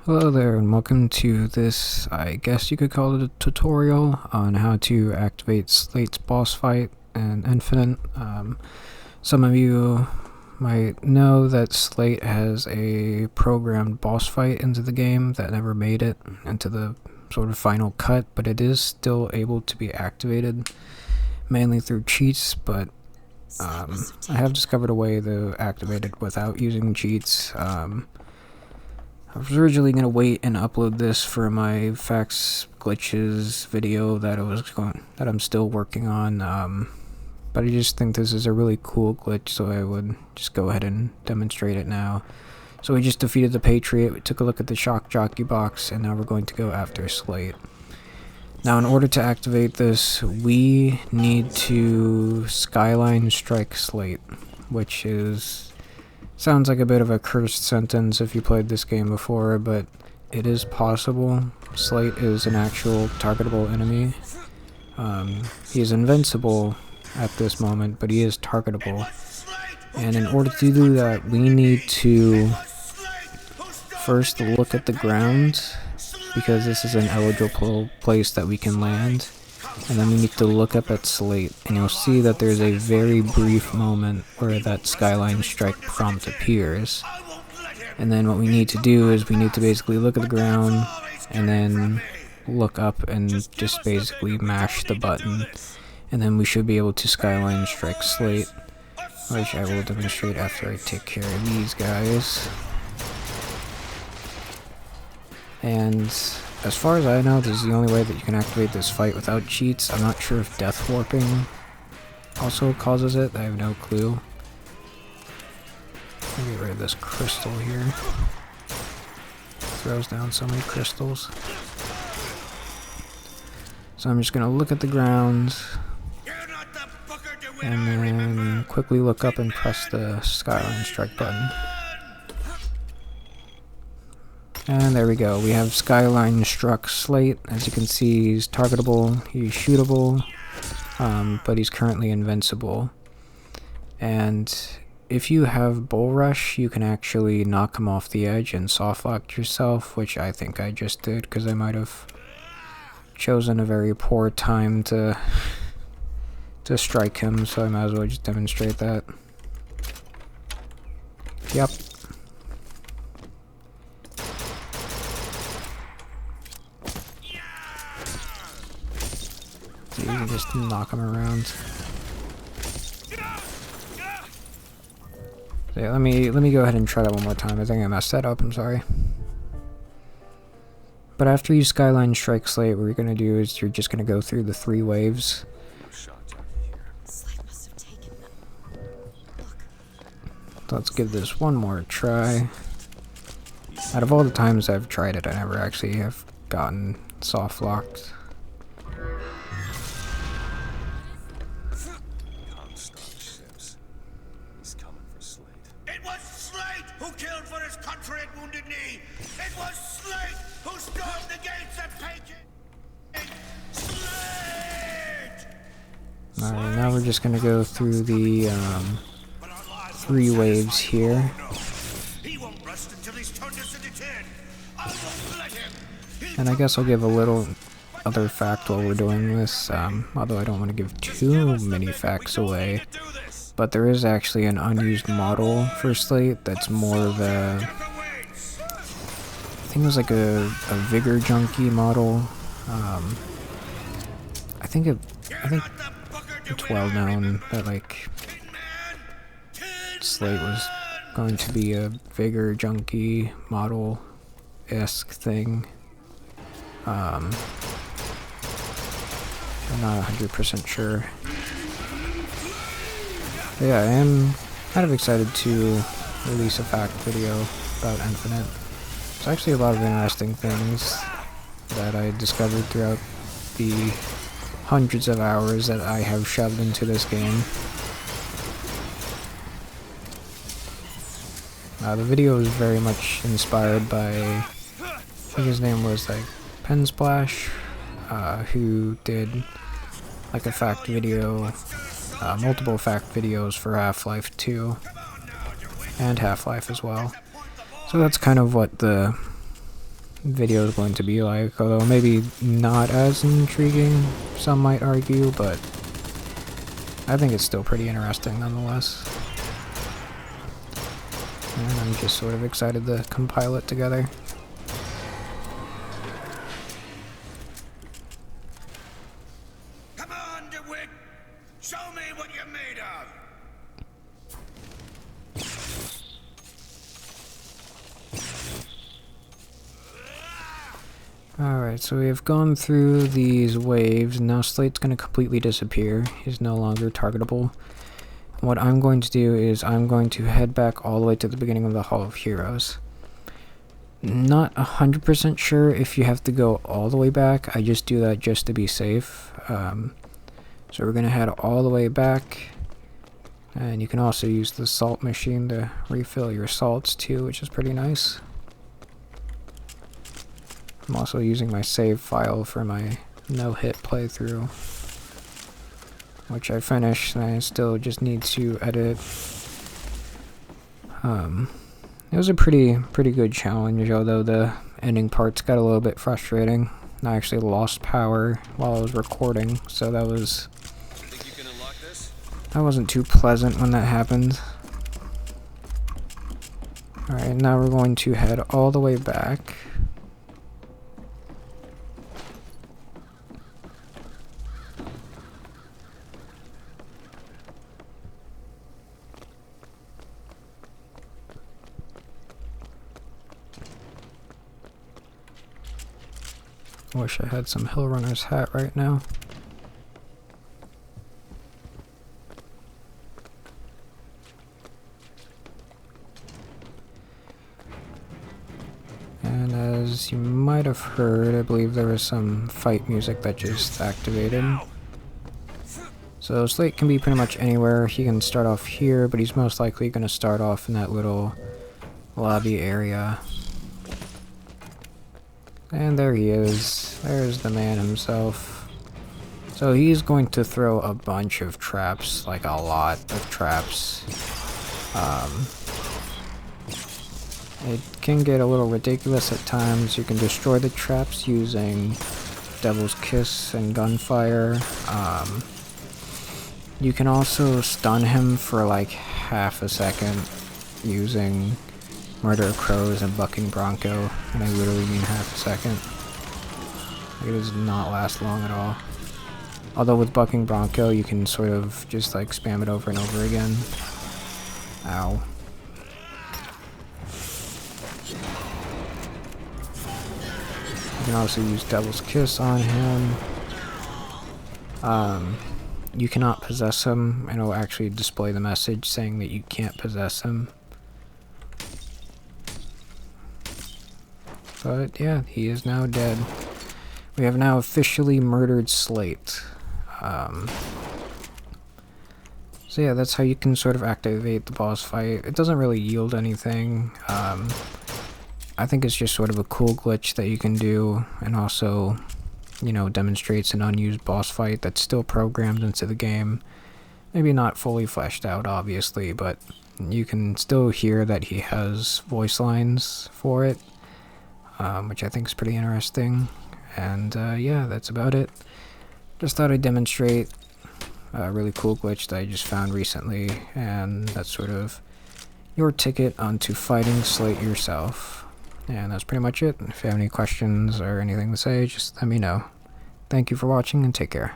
Hello there and welcome to this, I guess you could call it a tutorial on how to activate Slate's boss fight in Infinite. Some of you might know that Slate has a programmed boss fight into the game that never made it into the sort of final cut, but it is still able to be activated, mainly through cheats, but I have discovered a way to activate it without using cheats. I was originally going to wait and upload this for my fax glitches video that I'm still working on, but I just think this is a really cool glitch, so I would just go ahead and demonstrate it now. So we just defeated the Patriot, we took a look at the Shock Jockey box, and now we're going to go after Slate. Now in order to activate this, we need to Skyline Strike Slate, which sounds like a bit of a cursed sentence if you played this game before, but it is possible. Slate is an actual targetable enemy. He is invincible at this moment, but he is targetable. And in order to do that, we need to first look at the ground, because this is an eligible place that we can land. And then we need to look up at Slate, and you'll see that there's a very brief moment where that Skyline Strike prompt appears. And then what we need to do is we need to basically look at the ground, and then look up and just basically mash the button. And then we should be able to Skyline Strike Slate, which I will demonstrate after I take care of these guys. And as far as I know, this is the only way that you can activate this fight without cheats. I'm not sure if death warping also causes it. I have no clue. Let me get rid of this crystal here. Throws down so many crystals. So I'm just going to look at the ground and then quickly look up and press the Skyline Strike button. And there we go, we have Skyline struck Slate. As you can see, he's targetable, he's shootable, but he's currently invincible. And if you have Bull Rush, you can actually knock him off the edge and softlock yourself, which I think I just did, because I might have chosen a very poor time to strike him, so I might as well just demonstrate that. Yep. So you can just knock him around. So yeah, let me go ahead and try that one more time. I think I messed that up, I'm sorry. But after you Skyline Strike Slate, what you're gonna do is you're just gonna go through the 3 waves. So let's give this one more try. Out of all the times I've tried it, I never actually have gotten soft locked. It was Slate who stormed the gates of Patriot! Slate! Alright, now we're just gonna go through the 3 waves here. He won't rest until he's turned us into tin. I won't let him. And I guess I'll give a little other fact while we're doing this, although I don't want to give too many facts away. But there is actually an unused model for Slate that's more of a, I think it was like a Vigor Junkie model. I think it's well known that like Slate was going to be a Vigor Junkie model-esque thing. I'm not 100% sure. But yeah, I am kind of excited to release a fact video about Infinite. There's actually a lot of interesting things that I discovered throughout the hundreds of hours that I have shoved into this game. The video was very much inspired by, I think his name was like Pensplash, who did like a fact video, multiple fact videos for Half-Life 2 and Half-Life as well. So that's kind of what the video is going to be like, although maybe not as intriguing, some might argue, but I think it's still pretty interesting nonetheless. And I'm just sort of excited to compile it together. Come on, DeWitt! Show me what you're made of! Alright, so we have gone through these waves, and now Slate's going to completely disappear. He's no longer targetable. What I'm going to do is I'm going to head back all the way to the beginning of the Hall of Heroes. Not 100% sure if you have to go all the way back. I just do that just to be safe. So we're going to head all the way back. And you can also use the salt machine to refill your salts too, which is pretty nice. I'm also using my save file for my no-hit playthrough, which I finished, and I still just need to edit. It was a pretty good challenge, although the ending parts got a little bit frustrating. I actually lost power while I was recording, so that wasn't too pleasant when that happened. Alright, now we're going to head all the way back. Wish I had some Hill Runner's hat right now. And as you might have heard, I believe there was some fight music that just activated. So Slate can be pretty much anywhere. He can start off here, but he's most likely going to start off in that little lobby area. And there he is. There's the man himself. So he's going to throw a bunch of traps, like a lot of traps. It can get a little ridiculous at times. You can destroy the traps using Devil's Kiss and gunfire. You can also stun him for like half a second using Murder of Crows and Bucking Bronco, and I literally mean half a second. It does not last long at all. Although with Bucking Bronco, you can sort of just like spam it over and over again. Ow. You can also use Devil's Kiss on him. You cannot possess him, and it'll actually display the message saying that you can't possess him. But yeah, he is now dead. We have now officially murdered Slate. So yeah, that's how you can sort of activate the boss fight. It doesn't really yield anything. I think it's just sort of a cool glitch that you can do, and also, you know, demonstrates an unused boss fight that's still programmed into the game. Maybe not fully fleshed out, obviously, but you can still hear that he has voice lines for it. Which I think is pretty interesting. And yeah, that's about it. Just thought I'd demonstrate a really cool glitch that I just found recently, and that's sort of your ticket onto fighting Slate yourself. And that's pretty much it. If you have any questions or anything to say, just let me know. Thank you for watching, and take care.